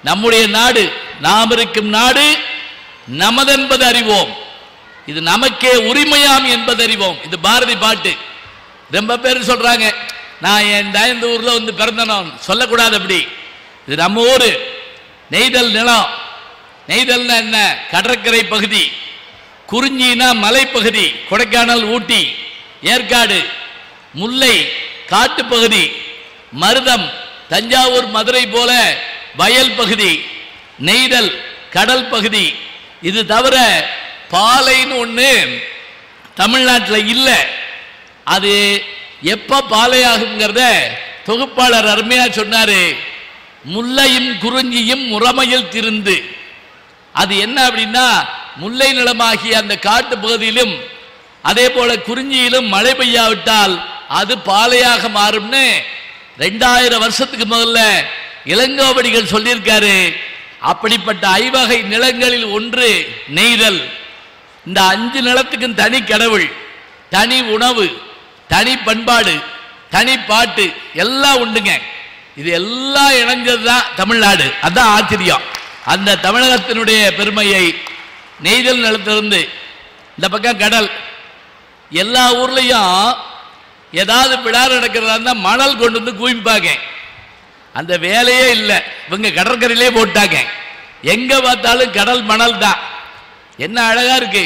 நம்முடைய நாடு, நாம் இருக்கும் நாடு நமதென்பது அறிவோம், இது நமக்கே உரிமையாம் என்பது அறிவோம். இது பாரதி பாட்டு. ரொம்ப பேர் சொல்றாங்க நான் இந்த ஊர்ல வந்து பிறந்தனும் சொல்லக்கூடாது. அப்படி இது நம்ம ஊரு, நெய்தல் நிலம். நெய்தல்னா என்ன? கடற்கரை பகுதி. குறிஞ்சினா மலைப்பகுதி, கொடைக்கானல், ஊட்டி, ஏற்காடு, முல்லை காட்டுப்பகுதி, மருதம் தஞ்சாவூர் மதுரை போல வயல் பகுதி, நெய்தல் கடல் பகுதி. இது தவிர பாலைன்னு ஒன்று தமிழ்நாட்டில் இல்லை. அது எப்போ பாலையாகுங்கிறத தொகுப்பாளர் அருமையா சொன்னாரு. முல்லையும் குறிஞ்சியும் முறைமையில் திருந்து. அது என்ன அப்படின்னா, முல்லை நிலமாகிய அந்த காட்டு பகுதியிலும் அதே போல குறிஞ்சியிலும் மழை பெய்யாவிட்டால் அது பாலையாக மாறும்னு 2000 வருஷத்துக்கு முதல்ல இளங்கோவடிகள் சொல்லியிருக்காரு. அப்படிப்பட்ட ஐவகை நிலங்களில் ஒன்று நெய்தல். இந்த 5 நிலத்துக்கும் தனி கடவுள், தனி உணவு, தனி பண்பாடு, தனி பாட்டு எல்லாம் உண்டுங்க. இது எல்லாம் இணைஞ்சதுதான் தமிழ்நாடு. அதான் ஆச்சரியம். அந்த தமிழகத்தினுடைய பெருமையை நெய்தல் நிலத்திலிருந்து இந்த பக்கம் கடல். எல்லா ஊர்லையும் ஏதாவது விழா நடக்கிறதா இருந்தால் மணல் கொண்டு வந்து குவிப்பாங்க. அந்த வேலையே இல்லை, இவங்க கடற்கரையிலே போட்டாங்க. எங்க பார்த்தாலும் கடல் மணல் தான். என்ன அழகா இருக்கு!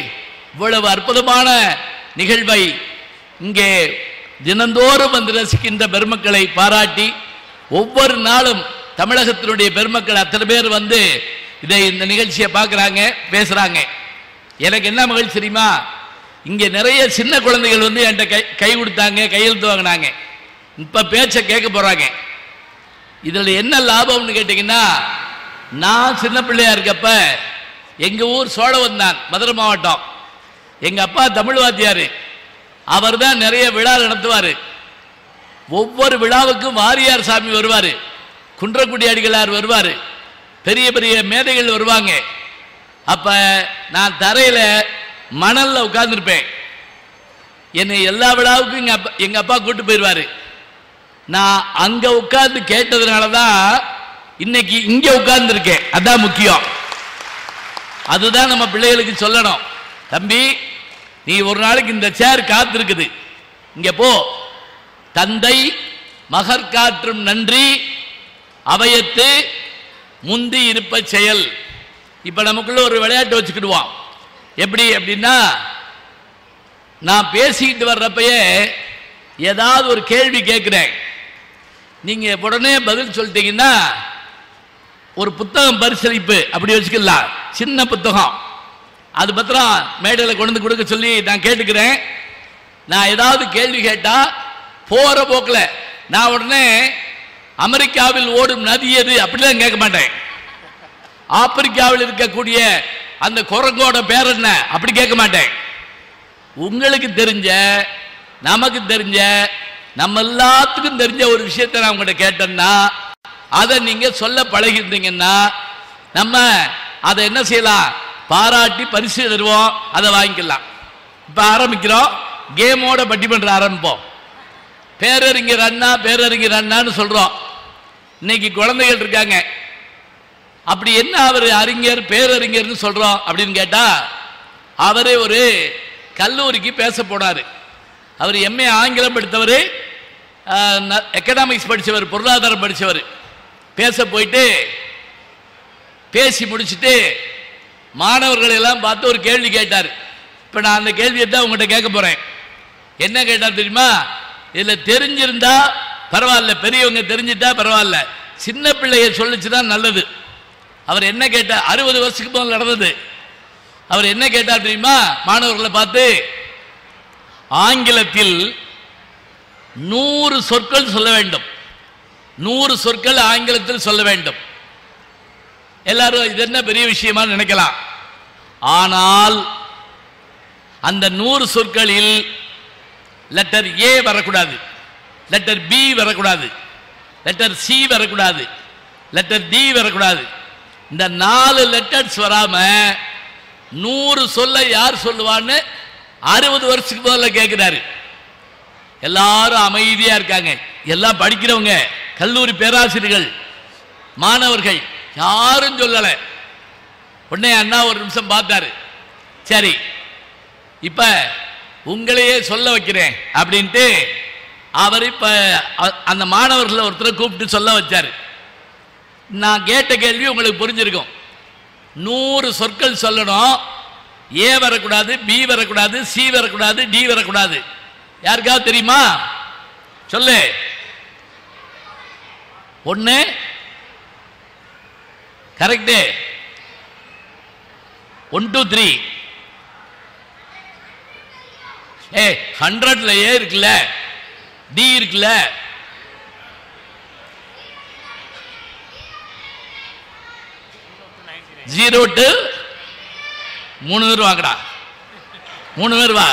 இவ்வளவு அற்புதமான நிகழ்வை இங்கே தினந்தோறும் வந்து ரசிக்கின்ற பெருமக்களை பாராட்டி, ஒவ்வொரு நாளும் தமிழகத்தினுடைய பெருமக்கள் அத்தனை பேர் வந்து இந்த நிகழ்ச்சியை பார்க்குறாங்க, பேசுகிறாங்க. எனக்கு என்ன மகிழ்ச்சி தெரியுமா? இங்கே நிறைய சின்ன குழந்தைகள் வந்து என்கிட்ட கை கொடுத்தாங்க, கையெழுத்து வாங்கினாங்க. இப்போ பேச்சை கேட்க போகிறாங்க. இதில் என்ன லாபம்னு கேட்டிங்கன்னா, நான் சின்ன பிள்ளையா இருக்கப்ப எங்கள் ஊர் சோழவந்தான், மதுரை மாவட்டம். எங்கள் அப்பா தமிழ் வாத்தியார். அவர் தான் நிறைய விழா நடத்துவார். ஒவ்வொரு விழாவுக்கும் வாரியார் சாமி வருவார், குன்றக்குடி அடிகளார் வருவார், பெரிய பெரிய மேதைகள் வருவாங்க. அப்போ நான் தரையில் மணலில் உட்கார்ந்துருப்பேன். என்னை எல்லா விழாவுக்கும் எங்கள் அப்பா கூட்டு போயிடுவார். நான் அங்கே உட்கார்ந்து கேட்டதுனால தான் இன்னைக்கு இங்கே உட்கார்ந்துருக்கேன். அதான் முக்கியம். அதுதான் நம்ம பிள்ளைகளுக்கு சொல்லணும். தம்பி, நீ ஒரு நாளைக்கு இந்த சேர் காத்திருக்குது, இங்கே போ. தந்தை மகர் காற்றும் நன்றி அவையத்து முந்தி இருப்ப செயல். இப்போ நமக்குள்ள ஒரு விளையாட்டு வச்சுக்கிடுவோம். எப்படி அப்படின்னா, நான் பேசிக்கிட்டு வர்றப்பயே ஏதாவது ஒரு கேள்வி கேட்குறேன், நீங்கள் உடனே பதில் சொல்லிட்டீங்கன்னா ஒரு புத்தகம் பரிசளிப்பு அப்படி வச்சுக்கலாம். சின்ன புத்தகம், அது பத்திரம் மேடையில் கொண்டு வந்து கொடுக்க சொல்லி நான் கேட்டுக்கிறேன். நான் ஏதாவது கேள்வி கேட்டால் போகிற போக்கில் நான் உடனே அமெரிக்காவில் ஓடும் நதி எது அப்படிலாம் கேட்க மாட்டேன். ஆப்பிரிக்காவில் இருக்கக்கூடிய அந்த குரங்கோட பேர் என்ன அப்படி கேட்க மாட்டேன். உங்களுக்கு தெரிஞ்ச, நமக்கு தெரிஞ்ச, நம்ம எல்லாத்துக்கும் தெரிஞ்ச ஒரு விஷயத்தை நான் உங்கள்கிட்ட கேட்டேன்னா அதை நீங்கள் சொல்ல பழகிருந்தீங்கன்னா நம்ம அதை என்ன செய்யலாம், பாராட்டி பரிசு தருவோம், அதை வாங்கிக்கலாம். இப்போ ஆரம்பிக்கிறோம், கேமோட பட்டிமன்றம் ஆரம்பிப்போம். பேரறிஞர் அண்ணா, பேரறிஞர் அண்ணான்னு சொல்கிறோம். இன்னைக்கு குழந்தைகள் இருக்காங்க, அப்படி என்ன அவர் அறிஞர் பேரறிஞர்னு சொல்கிறோம் அப்படின்னு கேட்டால், அவரே ஒரு கல்லூரிக்கு பேச போனார். அவர் எம்ஏ ஆங்கிலம் படித்தவர், எக்கனாமிக்ஸ் படித்தவர், பொருளாதாரம் படித்தவர். பேச போயிட்டு பேசி முடிச்சுட்டு மாணவர்கள் எல்லாம் பார்த்து ஒரு கேள்வி கேட்டார். இப்போ நான் அந்த கேள்வியை தான் உங்கள்கிட்ட கேட்க போகிறேன். என்ன கேட்டார் தெரியுமா? இதில் தெரிஞ்சிருந்தா பரவாயில்ல, பெரியவங்க தெரிஞ்சிட்டா பரவாயில்ல, சின்ன பிள்ளைய சொல்லிச்சு தான் நல்லது. அவர் என்ன கேட்டார்? 60 வருஷத்துக்கு முதல் நடந்தது. அவர் என்ன கேட்டார் தெரியுமா? மாணவர்களை பார்த்து, ஆங்கிலத்தில் 100 சொற்கள் சொல்ல வேண்டும், 100 சொற்கள் ஆங்கிலத்தில் சொல்ல வேண்டும். எல்லாரும் இது என்ன பெரிய விஷயமா நினைக்கலாம். ஆனால் அந்த 100 சொற்களில் லெட்டர் ஏ வரக்கூடாது, லெட்டர் பி வரக்கூடாது, லெட்டர் சி வரக்கூடாது, லெட்டர் டி வரக்கூடாது. இந்த 4 லெட்டர்ஸ் வராம 100 சொல்ல யார் சொல்லுவான்னு 60 வருஷத்துக்கு முதல்ல கேட்கிறாரு. எல்லாரும் அமைதியா இருக்காங்க. எல்லாம் படிக்கிறவங்க, கல்லூரி பேராசிரியர்கள், மாணவர்கள் யாரும் சொல்லலை. உடனே அண்ணா ஒரு நிமிஷம் பார்த்தாரு. சரி, இப்ப உங்களையே சொல்ல வைக்கிறேன் அப்படின்ட்டு அவர் இப்ப அந்த மாணவர்களை ஒருத்தரை கூப்பிட்டு சொல்ல வச்சாரு. நான் கேட்ட கேள்வி உங்களுக்கு புரிஞ்சிருக்கும். 100 சொற்கள் சொல்லணும். ஏ வரக்கூடாது, பி வரக்கூடாது, சி வரக்கூடாது, டி வரக்கூடாது. யாருக்காவது தெரியுமா? சொல்லு. 1 கரெக்டு. 1 2 3. 100ல ஏ இருக்குல்ல, டி இருக்குல்ல, ஜீரோ டு 3 பேர் வாங்கடா. 3 பேர் வா.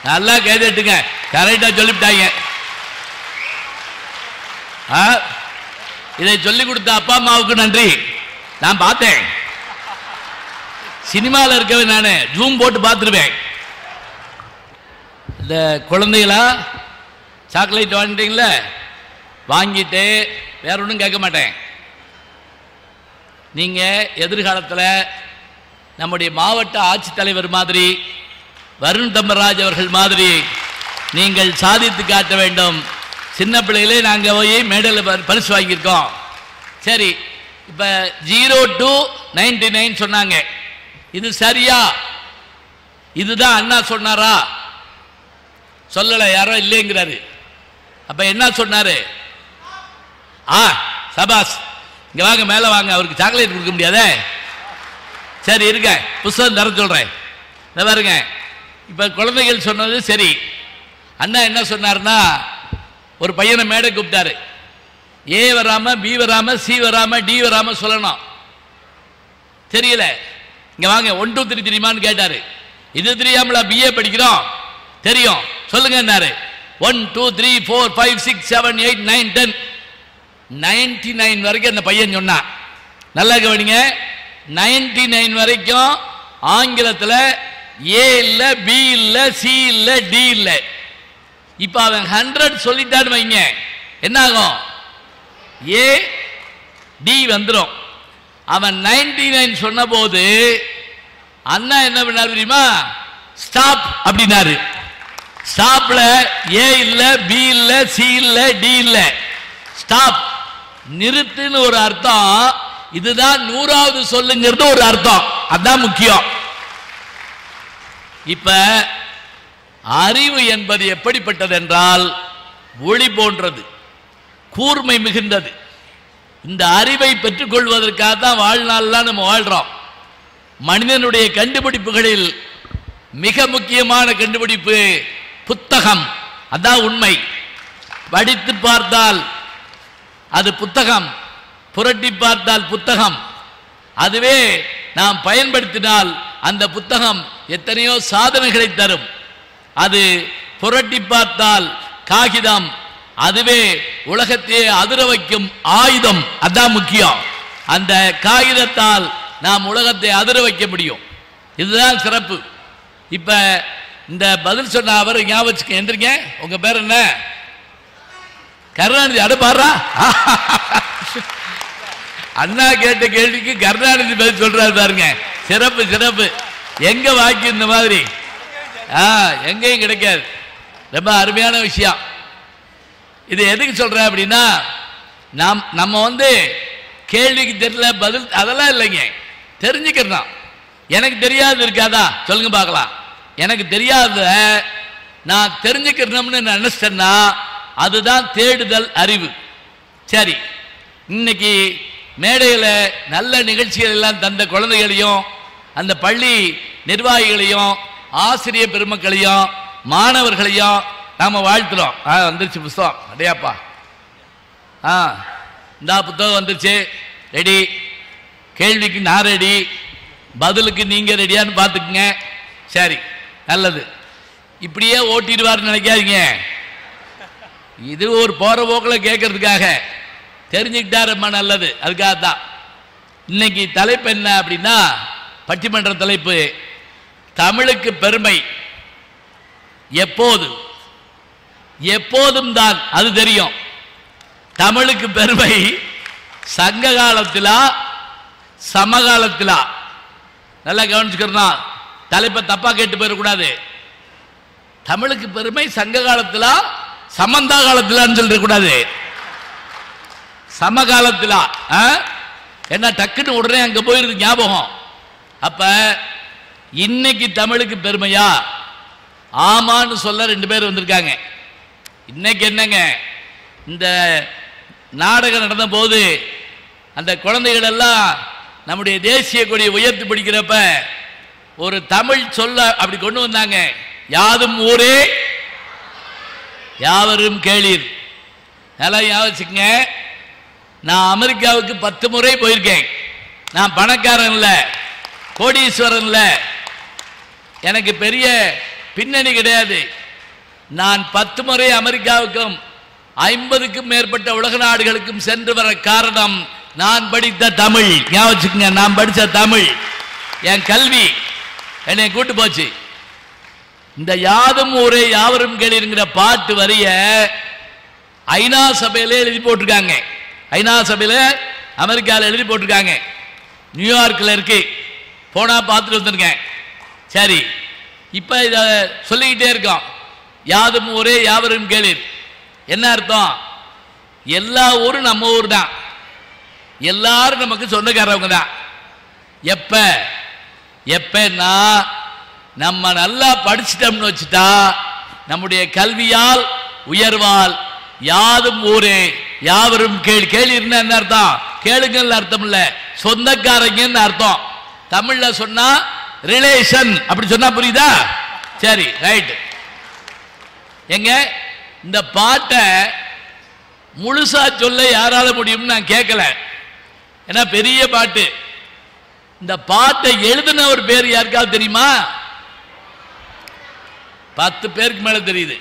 நல்லா கேட்டுங்க, கரெக்டா சொல்லிவிட்டாங்க. இதை சொல்லிக் கொடுத்த அப்பா அம்மாவுக்கு நன்றி. நான் பார்த்தேன், சினிமாவில் இருக்கவே நான் ஜூம் போட்டு பார்த்துருவேன். இந்த குழந்தைகளா சாக்லேட் வாங்கிட்டீங்களா, வாங்கிட்டு வேற ஒன்றும் கேட்க மாட்டேன். நீங்கள் எதிர்காலத்தில் நம்முடைய மாவட்ட ஆட்சித்தலைவர் மாதிரி, வருண் தம்பராஜ் அவர்கள் மாதிரி நீங்கள் சாதித்து காட்ட வேண்டும். சின்ன பிள்ளைகளே நாங்கள் போய் மேடையில் பரிசு வாங்கியிருக்கோம். சரி, இப்போ 0 to 99 சொன்னாங்க. இது சரியா? இதுதான் அண்ணா சொன்னாரா? சொல்லலை, யாரோ இல்லைங்கிறாரு. அப்ப என்ன சொன்னாரு? சபாஸ், இங்க வாங்க, மேல வாங்க, அவருக்கு சாக்லேட் கொடுக்க முடியாதே. சரி இருக்க, புத்தகம் தர சொல்றேன். இந்த பாருங்க, இப்ப குழந்தைகள் சொன்னது சரி. அண்ணா என்ன சொன்னார்னா, ஒரு பையனை மேடை கூப்பிட்டாரு. ஏ வராம, பி வராம, சி வராம, டி வராம சொல்லணும். தெரியல, இங்க வாங்க, 1 2 3 தெரியுமான்னு கேட்டாரு. இது தெரியாமலா பிஏ படிக்கிறோம்? தெரியும், சொல்லுங்க. 1 2 3 4 5 6 7 8 9 10 99 வரைக்கும் அந்த பையன் சொன்னான். நல்லா கவனிங்க, 99 வரைக்கும் ஆங்கிலத்தில் ஏ இல்ல, பி இல்ல, சி இல்ல, டி இல்ல. இப்ப அவன் 100 சொல்லிட்டான்னு வைங்க, என்ன ஆகும்? ஏ டி வந்துடும். அவன் 99 சொன்ன போது அண்ணா என்ன பண்ணாரு தெரியுமா? ஸ்டாப் அப்படின்னாரு. ஸ்டாப்ல ஏ இல்ல, பி இல்ல, சி இல்ல, டி இல்ல, ஸ்டாப், நிறுத்துன்னு ஒரு அர்த்தம். இதுதான் 100வது சொல்லுங்கிறது ஒரு அர்த்தம். அதான் முக்கியம். இப்ப அறிவு என்பது எப்படிப்பட்டது என்றால், ஒளி போன்றது, கூர்மை மிகுந்தது. இந்த அறிவை பெற்றுக் கொள்வதற்காக தான் வாழ்நாள்லாம் நம்ம வாழ்றோம். மனிதனுடைய கண்டுபிடிப்புகளில் மிக முக்கியமான கண்டுபிடிப்பு புத்தகம். அதான் உண்மை. படித்து பார்த்தால் அது புத்தகம், புரட்டி பார்த்தால் புத்தகம். அதுவே நாம் பயன்படுத்தினால் அந்த புத்தகம் எத்தனையோ சாதனைகளை தரும். அது புரட்டி பார்த்தால் காகிதம், அதுவே உலகத்தையே அதிர வைக்கும் ஆயுதம். அதான் முக்கியம். அந்த காகிதத்தால் நாம் உலகத்தை அதிர வைக்க முடியும். இதுதான் சிறப்பு. இப்ப இந்த பதில் சொன்ன அவர் ஞாபகம் எந்திரிங்க. உங்க பேர் என்ன? கருணாநிதி. அடுப்பாரா? அண்ணா கேட்ட கேள்விக்கு கருணாநிதி பதில் சொல்றாரு பாருங்க. சிறப்பு சிறப்பு. எங்க வாக்கி இந்த மாதிரி எங்கேயும் கிடைக்காது. ரொம்ப அருமையான விஷயம். இது எதுக்கு சொல்றேன் அப்படின்னா, நம்ம கேள்விக்கு தெரியல, பதில் அதெல்லாம் இல்லைங்க, தெரிஞ்சுக்கிறோம். எனக்கு தெரியாது இருக்காதா? சொல்லுங்க பார்க்கலாம். எனக்கு தெரியாத நான் தெரிஞ்சுக்கிறோம்னு நினைச்சேன்னா அதுதான் தேடுதல் அறிவு. சரி, இன்னைக்கு மேடையில் நல்ல நிகழ்ச்சிகள் எல்லாம் தந்த குழந்தைகளையும், அந்த பள்ளி நிர்வாகிகளையும், ஆசிரியர் பெருமக்களையும், மாணவர்களையும் நாம வாழ்த்துறோம். வந்துருச்சு புத்தகம். அடையாப்பா, இந்த புத்தகம் வந்துருச்சு, ரெடி. கேள்விக்கு நான் ரெடி, பதிலுக்கு நீங்க ரெடியான்னு பார்த்துக்குங்க. சரி, நல்லது. இப்படியே ஓட்டிடுவார்னு நினைக்காதீங்க. இது ஒரு போற போக்கில் கேட்கறதுக்காக, தெரிஞ்சுக்கிட்டா ரொம்ப நல்லது. அதுக்காகத்தான் இன்னைக்கு தலைப்பு என்ன அப்படின்னா, பட்டிமன்ற தலைப்பு தமிழுக்கு பெருமை எப்போது எப்போதும் தான். அது தெரியும். தமிழுக்கு பெருமை சங்க காலத்திலா சமகாலத்திலா? நல்லா கவனிச்சுக்கிறோம், தலைப்பை தப்பா கேட்டு போயிடக்கூடாது. தமிழுக்கு பெருமை சங்க காலத்திலா சமந்தா காலத்திலான்னு சொல்லிட கூடாது, சமகாலத்திலா. என்ன டக்குன்னு உடனே அங்க போயிருக்கு ஞாபகம். அப்ப இன்னைக்கு தமிழுக்கு பெருமையா? ஆமான்னு சொல்ல 2 பேர் வந்திருக்காங்க. இன்னைக்கு என்னங்க, இந்த நாடகம் நடந்த போது அந்த குழந்தைகள் எல்லாம் நம்முடைய தேசிய கொடியை உயர்த்தி பிடிக்கிறப்ப ஒரு தமிழ் சொல்ல அப்படி கொண்டு வந்தாங்க. யாதும் ஊரே யாவரும் கேளீர். நல்லா யோசிச்சுங்க. நான் அமெரிக்காவுக்கு 10 முறை போயிருக்கேன். நான் பணக்காரன் இல்ல, கோடீஸ்வரன் இல்ல, எனக்கு பெரிய பின்னணி கிடையாது. நான் 10 முறை அமெரிக்காவுக்கும் 50க்கும் மேற்பட்ட உலக நாடுகளுக்கும் சென்று வர காரணம் நான் படித்த தமிழ். ஞாபகம், நான் படித்த தமிழ், என் கல்வி என்னை கூட்டு போச்சு. இந்த யாதும் ஊரே யாவரும் கேளீர்ங்கிற பாட்டு வரிய ஐநா சபையிலே எழுதி போட்டிருக்காங்க. ஐநா சபையில அமெரிக்காவில் எழுதி போட்டிருக்காங்க. நியூயார்க்கில் இருக்கு, போனா பார்த்துட்டு வந்திருக்கேன். சரி, இப்ப இத சொல்லிக்கிட்டே இருக்கோம். யாதும் ஊரே யாவரும் கேளீர். என்ன அர்த்தம்? எல்லா ஊரும் நம்ம ஊர் தான், எல்லாரும் நமக்கு சொந்தக்காரவங்க தான். எப்ப எப்பன்னா நம்ம நல்லா படிச்சிட்டோம்னு வச்சுட்டா நம்முடைய கல்வியால் உயர்வால் யாதும் ஊரே யாவரும் கேள். கேளீர்னா என்ன அர்த்தம்? கேளுங்கன்னு அர்த்தம் இல்ல, சொந்தக்காரங்கன்னு அர்த்தம். தமிழ்ல சொன்னா ரிலேஷன், அப்படி சொன்னா புரியுதா? சரி, ரைட். எங்க இந்த பாட்டை முழுசா சொல்ல யாரால முடியும்னு நான் கேட்கல, ஏன்னா பெரிய பாட்டு. இந்த பாட்டை எழுதின ஒரு பேர் யாருக்காவது தெரியுமா? 10 பேருக்கு மேல தெரியுது.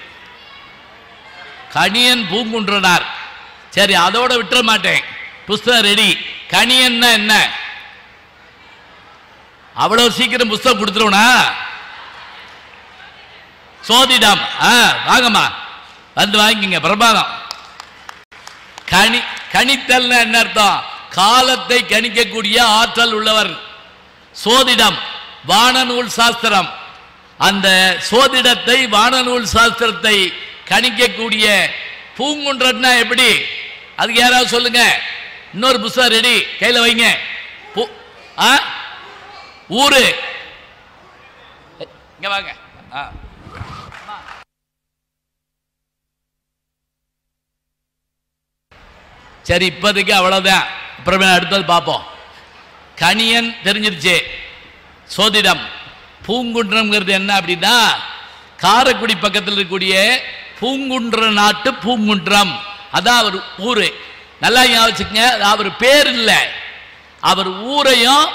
கணியன் பூங்குன்றனார். சரி, அதோட விட்டுற மாட்டேன், புஸ்தகம் ரெடி. கணியன்னா என்ன? அவ்வளவு சீக்கிரம் புஸ்தகம் கொடுத்துருவனா? சோதிடம். வாங்கம்மா, வந்து வாங்கிங்க, பிரபாதம். கணித்தல் என்ன அர்த்தம்? காலத்தை கணிக்கக்கூடிய ஆற்றல் உள்ளவர். சோதிடம் வானநூல் சாஸ்திரம். அந்த சோதிடத்தை, வானநூல் சாஸ்திரத்தை கணிக்கக்கூடிய பூங்குன்றன்னா எப்படி? அதுக்கு யாராவது சொல்லுங்க. இன்னொரு புஸ்தகம் ரெடி, கையில வைங்க. ஊரு, இங்க வாங்க. சரி, இப்போதைக்கு அவ்வளவுதான், அப்புறமே அடுத்தது பார்ப்போம். கணியன் தெரிஞ்சிருச்சு. சோதிடம். பூங்குன்றம்ங்கிறது என்ன அப்படின்னா, காரைக்குடி பக்கத்தில் இருக்கக்கூடிய பூங்குன்ற நாட்டு பூங்குன்றம், அதான் அவர் ஊரு. நல்லா யோசிச்சுங்க, அவர் பேர் இல்லை, அவர் ஊரையும்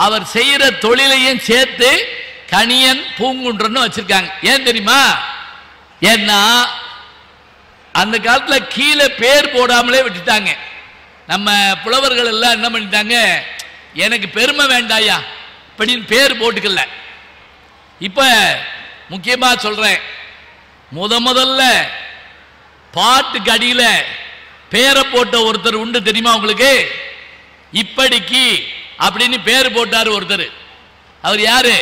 அவர் செய்யற தொழிலையும் சேர்த்து கணியன் பூங்குன்றன்னு வச்சிருக்காங்க. ஏன் தெரியுமா? ஏன்னா அந்த காலத்தில் கீழே பேர் போடாமலே விட்டுட்டாங்க. நம்ம புலவர்கள் எல்லாம் என்ன பண்ணிட்டாங்க, எனக்கு பெருமை வேண்டாயா அப்படின்னு பேர் போட்டுக்கல. இப்ப முக்கியமா சொல்றேன், முதல்ல பாட்டுக்கு அடியில பேரை போட்ட ஒருத்தர் உண்டு, தெரியுமா உங்களுக்கு? இப்படிக்கு அப்படின்னு பேர் போட்டாரு ஒருத்தர். அவர் யாரு?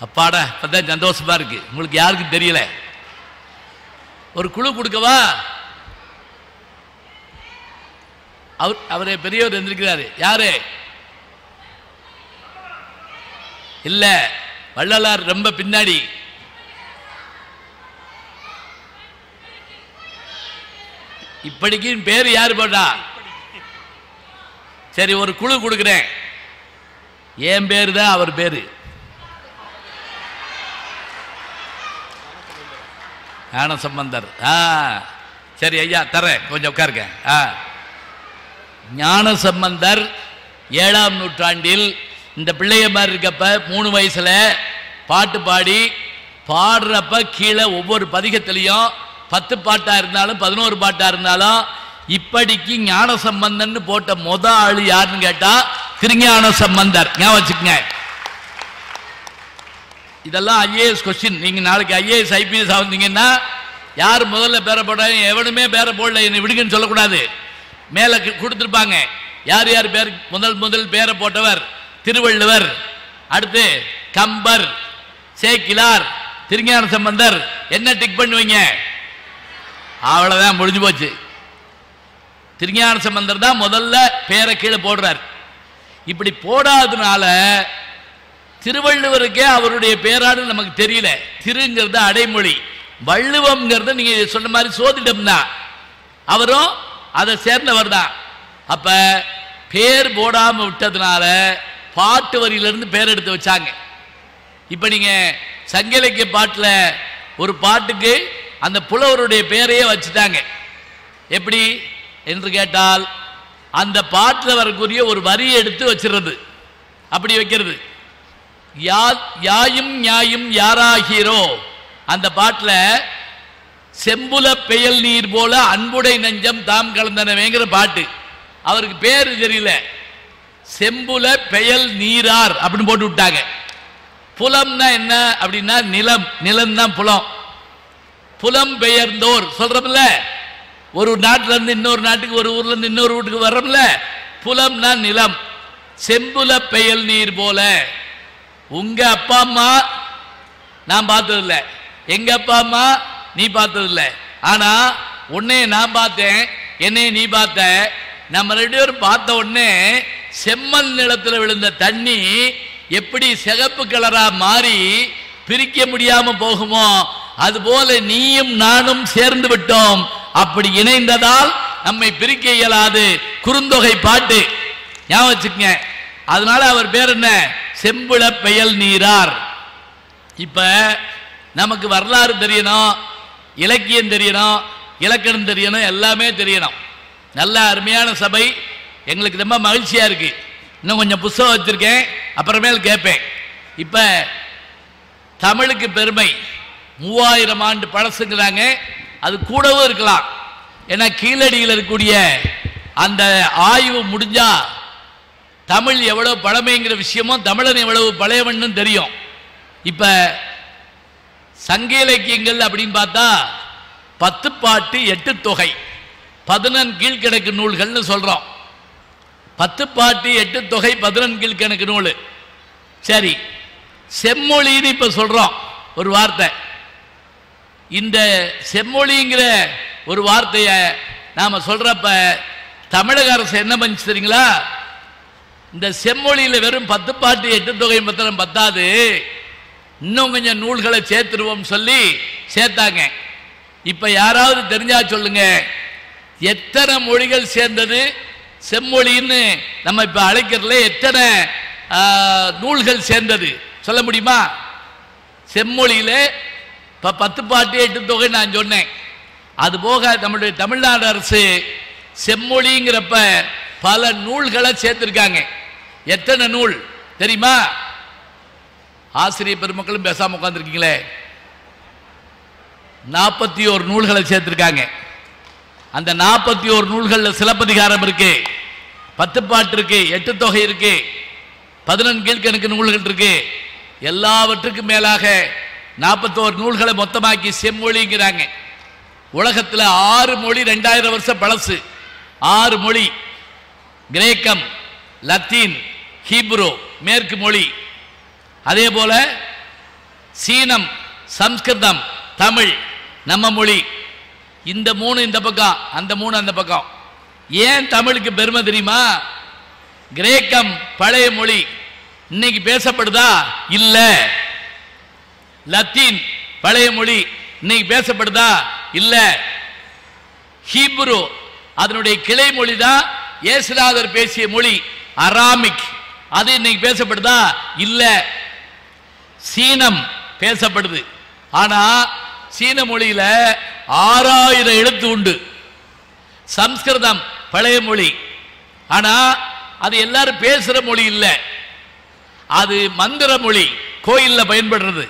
அப்பாடா, இப்பதான் சந்தோஷமா இருக்கு. உங்களுக்கு யாருக்கும் தெரியல. ஒரு குழு கொடுக்கவா? அவரே பெரியவர் இருந்திருக்கிறாரு. யாரு? இல்ல, வள்ளலார் ரொம்ப பின்னாடி. இப்படிக்கு பேர் யாரு போட்டா? சரி, ஒரு குழு கொடுக்கிறேன். என் பேரு தான் அவர் பேரு. ஞானசம்பந்தர். சரி ஐயா, தரேன், கொஞ்சம் உட்காருங்க. ஞானசம்பந்தர் 7ஆம் நூற்றாண்டில் இந்த பிள்ளைய மாதிரி இருக்கப்ப 3 வயசுல பாட்டு பாடி, பாடுறப்ப கீழே ஒவ்வொரு பதிகத்திலையும் 10 பாட்டா இருந்தாலும் 11 பாட்டா இருந்தாலும் இப்படிக்கு ஞானசம்பந்தன் போட்ட ஆளு யாருன்னு கேட்டா திருஞான சம்பந்தர். ஞாபகம் வச்சுக்கங்க. இதெல்லாம் ஐஏஎஸ் கொஸ்டின். நீங்க நாளைக்கு ஐஏஎஸ் ஐபிஎஸ் ஆகுந்தீங்கன்னா யார் முதல்ல பேர போட்டாங்க? எவனுமே பேர போடல, என்னை விடுங்கன்னு சொல்லக்கூடாது. மேல கொடுத்திருப்பாங்க. யார் யார் பேர் முதல் பேரை போட்டவர்? திருவள்ளுவர், அடுத்து கம்பர், சேக்கிலார், திருஞான சம்பந்தர். என்ன டிக் பண்ணுவீங்க? அவ்வளவுதான், முடிஞ்சு போச்சு. திருஞான சம்பந்தர் தான் முதல்ல பேரை கீழே போடுறார். இப்படி போடாதனால திருவள்ளுவருக்கே அவருடைய பேராடு நமக்கு தெரியல. திருங்கிறது அடைமொழி, வள்ளுவம்ங்கிறது நீங்க சொன்ன மாதிரி சோதிடம் தான், அவரும் அதை சேர்ந்தவர் தான். அப்ப பேர் போடாம விட்டதுனால பாட்டு வரியிலிருந்து பேர் எடுத்து வச்சாங்க. இப்ப நீங்க சங்க இலக்கிய பாட்டுல ஒரு பாட்டுக்கு அந்த புலவருடைய பேரையே வச்சுட்டாங்க. எப்படி என்று கேட்டால், அந்த பாட்டில் வரக்கூடிய ஒரு வரியை எடுத்து வச்சிருது. அப்படி வைக்கிறது. யாயும் ஞாயும் யாராகிறோ அந்த பாட்டில் செம்புல பெயல் நீர் போல அன்புடை நெஞ்சம் தாம் கலந்தனவேங்கிற பாட்டு. அவருக்கு பேர் தெரியல, செம்புல பெயல் நீரார் அப்படின்னு போட்டு விட்டாங்க. புலம்னா என்ன அப்படின்னா நிலம், நிலம் தான் புலம். புலம் பெயர்ந்தோர் சொல்றோம்ல, ஒரு நாட்டில இருந்து இன்னொரு நாட்டுக்கு, ஒரு ஊர்ல இருந்து இன்னொரு வீட்டுக்கு வர்றோம்ல, புலம்னா நிலம். செம்புல பெயல் நீர் போல. உங்க அப்பா அம்மா நான் பார்த்ததில்லை, எங்க அப்பா அம்மா நீ பார்த்ததில்லை, ஆனா உன்னைய நான் பார்த்தேன், என்னைய நீ பார்த்த. நம்ம ரெண்டு பேரும் பார்த்த உடனே செம்மண் நிலத்தில் விழுந்த தண்ணி எப்படி சிகப்பு கலரா மாறி பிரிக்க முடியாம போகுமோ, அதுபோல நீயும் நானும் சேர்ந்து விட்டோம். அப்படி இணைந்ததால் நம்மை பிரிக்க இயலாது. குறுந்தொகை பாட்டு ஞாபகம் வச்சுக்கங்க. அதனால அவர் பேர் என்ன? செம்புல பெயல் நீரார். இப்ப நமக்கு வரலாறு தெரியணும், இலக்கியம் தெரியணும், இலக்கணம் தெரியணும், எல்லாமே தெரியணும். நல்ல அருமையான சபை, எங்களுக்கு ரொம்ப மகிழ்ச்சியா இருக்கு. இன்னும் கொஞ்சம் புத்தகம் வச்சிருக்கேன், அப்புறமேல் கேட்பேன். இப்ப தமிழுக்கு பெருமை 3000 ஆண்டு பழசுங்கிறாங்க. அது கூடவும் இருக்கலாம். ஏன்னா கீழடியில் இருக்கக்கூடிய அந்த ஆய்வு முடிஞ்சா தமிழ் எவ்வளவு பழமைங்கிற விஷயமும் தமிழன் எவ்வளவு பழையவன்னு தெரியும். இப்ப சங்க இலக்கியங்கள் அப்படின்னு பார்த்தா 10 பாட்டு 8 தொகை 11 கீழ்கணக்கு நூல்கள்னு சொல்றோம். 10 பாட்டு 8 தொகை 11 கீழ்கணக்கு நூல். சரி, செம்மொழின்னு இப்ப சொல்றோம் ஒரு வார்த்தை. இந்த செம்மொழிங்கிற ஒரு வார்த்தைய நாம சொல்றப்ப தமிழக அரசு என்ன பண்ணிச்சு தெரியுங்களா? இந்த செம்மொழியில வெறும் 10 பாட்டு 8 தொகை பத்திரம் பத்தாது, இன்னும் கொஞ்சம் நூல்களை சேர்த்துருவோம் சொல்லி சேர்த்தாங்க. இப்ப யாராவது தெரிஞ்சா சொல்லுங்க, எத்தனை மொழிகள் சேர்ந்தது செம்மொழின்னு நம்ம இப்ப அழைக்கிறதுல எத்தனை நூல்கள் சேர்ந்தது சொல்ல முடியுமா? செம்மொழியில இப்ப 10 பாட்டு 8 தொகை நான் சொன்னேன். அது போக நம்முடைய தமிழ்நாடு அரசு செம்மொழிங்கிறப்ப பல நூல்களை சேர்த்திருக்காங்க. எத்தனை நூல் தெரியுமா? ஆசிரியர் பெருமக்களும் பேசாம உட்கார்ந்துருக்கீங்களே, 41 நூல்களை சேர்த்திருக்காங்க. அந்த 41 நூல்கள்ல சிலப்பதிகாரம் இருக்கு, 10 பாட்டு இருக்கு, 8 தொகை இருக்கு, 11 கீழ்கணக்கு நூல்கள் இருக்கு. எல்லாவற்றுக்கும் மேலாக 41 நூல்களை மொத்தமாக்கி செம்மொழிங்கிறாங்க. உலகத்தில் 6 மொழி 2000 வருஷம் பழசு. 6 மொழி: கிரேக்கம், லத்தீன், ஹீப்ரு மேற்கு மொழி, அதே போல சீனம், சம்ஸ்கிருதம், தமிழ் நம்ம மொழி. இந்த 3 இந்த பக்கம், அந்த 3 அந்த பக்கம். ஏன் தமிழுக்கு பெருமை தெரியுமா? கிரேக்கம் பழைய மொழி, இன்னைக்கு பேசப்படுதா? இல்ல. லத்தீன் பழைய மொழி, இன்னைக்கு பேசப்படுதா? இல்ல. ஹீப்ரு அதனுடைய கிளை மொழி தான் இயேசுநாதர் பேசிய மொழி, அராமிக். அது இன்னைக்கு பேசப்படுதா? இல்ல. சீனம் பேசப்படுது, ஆனா சீன மொழியில 6000 எழுத்து உண்டு. சம்ஸ்கிருதம் பழைய மொழி, ஆனா அது எல்லாரும் பேசுற மொழி இல்ல, அது மந்திர மொழி, கோயில்ல பயன்படுறது.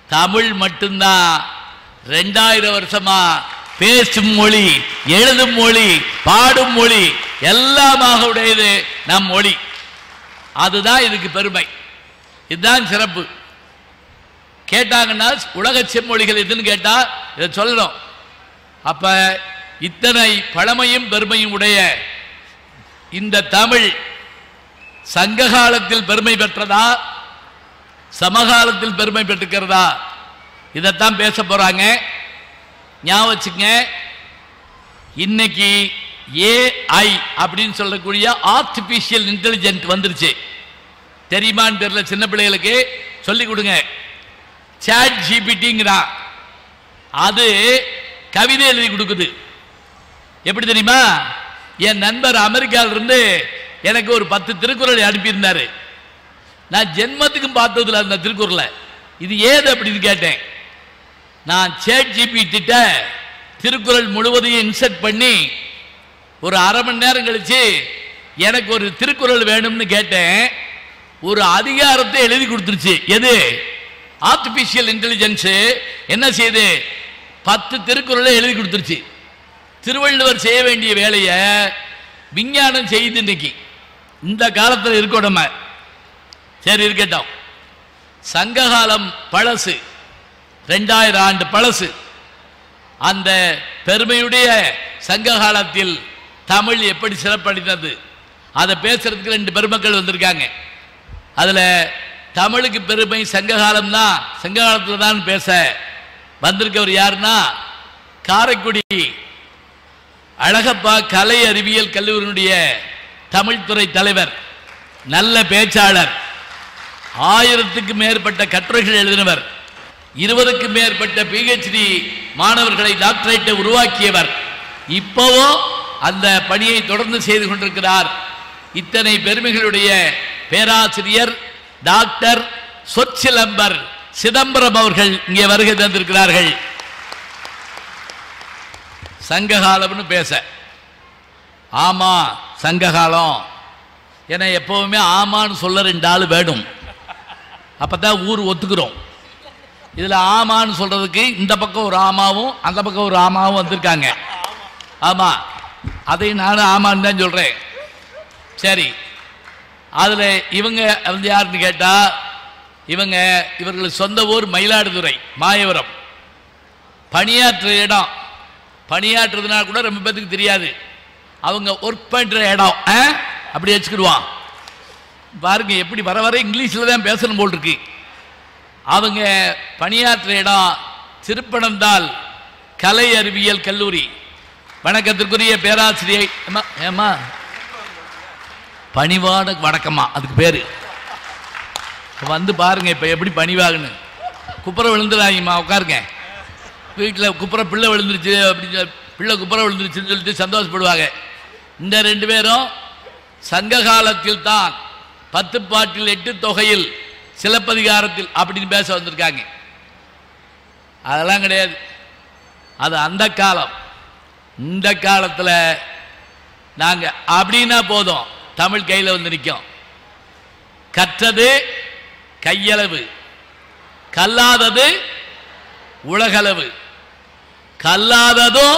தமிழ் மட்டும்தான் 2000 வருஷமா பேசும் மொழி, எழுதும் மொழி, பாடும் மொழி, எல்லாமாக உடையது நம் மொழி. அதுதான் இதுக்கு பெருமை, இதுதான் சிறப்பு. கேட்டாங்கன்னா உலக செம்மொழிகள் எதுன்னு கேட்டா இதை சொல்லணும். அப்ப இத்தனை பழமையும் பெருமையும் உடைய இந்த தமிழ் சங்க காலத்தில் பெருமை பெற்றதா சமகாலத்தில் பெருமை பெற்றிருக்கிறதா இதைத்தான் பேச போறாங்க. ஞாபகம் வச்சுங்க, இன்னைக்கு ஏஐ அப்படின்னு சொல்லக்கூடிய ஆர்டிபிஷியல் இன்டெலிஜென்ட் வந்துருச்சு. தெரியுமான்னு தெரியல, சின்ன பிள்ளைகளுக்கு சொல்லிக் கொடுங்க. சாட் ஜிபிடிங்கிறான், அது கவிதை எழுதி கொடுக்குது. எப்படி தெரியுமா? என் நண்பர் அமெரிக்காவிலிருந்து எனக்கு ஒரு 10 திருக்குறள் அனுப்பியிருந்தாரு. நான் ஜென்மத்துக்கும் பார்த்ததில்ல அந்த திருக்குறளை. இது ஏது அப்படின்னு கேட்டேன். நான் சேட் ஜிபிடி திருக்குறள் முழுவதையும் இன்சர்ட் பண்ணி ஒரு அரை மணி நேரம் கழிச்சு எனக்கு ஒரு திருக்குறள் வேணும்னு கேட்டேன். ஒரு அதிகாரத்தை எழுதி கொடுத்துருச்சு. எது? ஆர்டிபிஷியல் இன்டெலிஜென்ஸ் என்ன செய்யுது? 10 திருக்குறளை எழுதி கொடுத்துருச்சு. திருவள்ளுவர் செய்ய வேண்டிய வேலையை விஞ்ஞானம் செய்யுது. இன்னைக்கு இந்த காலத்தில் இருக்கோம் நம்ம. சரி, இருக்கட்டும். சங்ககாலம் பழசு, 2000 ஆண்டு பழசு. அந்த பெருமையுடைய சங்க காலத்தில் தமிழ் எப்படி சிறப்படைந்தது அதை பேசுறதுக்கு 2 பெருமக்கள் வந்திருக்காங்க. அதுல தமிழுக்கு பெருமை சங்க காலம் தான், சங்க காலத்தில் தான் பேச வந்திருக்கவர் யாருன்னா காரைக்குடி அழகப்பா கலை அறிவியல் கல்லூரியினுடைய தமிழ்துறை தலைவர், நல்ல பேச்சாளர், 1000க்கு மேற்பட்ட கட்டுரைகள் எழுதினவர், 20க்கு மேற்பட்ட PhD மாணவர்களை டாக்டரேட்டை உருவாக்கியவர். இப்போவோ அந்த பணியை தொடர்ந்து செய்து கொண்டிருக்கிறார். இத்தனை பெருமைகளுடைய பேராசிரியர் டாக்டர் சொற்சிலம்பர் சிதம்பரம் அவர்கள் இங்கே வருகை தந்திருக்கிறார்கள். சங்ககாலம்னு பேச, ஆமா சங்ககாலம் என எப்பவுமே ஆமான்னு சொல்ல 2 ஆள் வேணும், அப்பதான் ஊர் ஒத்துக்கிறோம். இதுல ஆமான்னு சொல்றதுக்கு இந்த பக்கம் ஒரு ஆமாவும் அந்த பக்கம் ஒரு ஆமாவும் வந்திருக்காங்க. ஆமா, அதை நானும் ஆமான்னு தான் சொல்றேன். சரி, அதுல இவங்க வந்து யாருன்னு கேட்டா இவர்கள் சொந்த ஊர் மயிலாடுதுறை மாயவரம். பணியாற்ற இடம், பணியாற்றுறதுனா கூட ரொம்ப பேருக்கு தெரியாது. அவங்க ஒர்க் பண்ற இடம் அப்படி வச்சுக்கிடுவான். பாருங்க எப்படி வர வர இங்கிலீஷ்ல தான் பேசணும் போல் இருக்கு. அவங்க பணியாற்ற இடம் திருப்பனந்தாள் கலை அறிவியல் கல்லூரி. வணக்கத்திற்குரிய பேராசிரியை ஏமா பணிவான வணக்கமா அதுக்கு பேரு. வந்து பாருங்க இப்ப எப்படி பணிவாகன்னு. குப்புற விழுந்துடாங்கம்மா, உட்காருங்க. வீட்டில் குப்புற பிள்ளை விழுந்துருச்சு அப்படின்னு, பிள்ளை குப்புற விழுந்துருச்சுன்னு சொல்லிட்டு சந்தோஷப்படுவாங்க. இந்த 2 பேரும் சங்க காலத்தில் தான் 10 பாட்டில் 8 தொகையில் சிலப்பதிகாரத்தில் அப்படின்னு பேச வந்திருக்காங்க. அதெல்லாம் கிடையாது, அது அந்த காலம். இந்த காலத்தில் நாங்கள் அப்படின்னா போதும், தமிழ் கையில் வந்து நிற்கும். கற்றது கையளவு, கல்லாதது உலகளவு, கல்லாததும்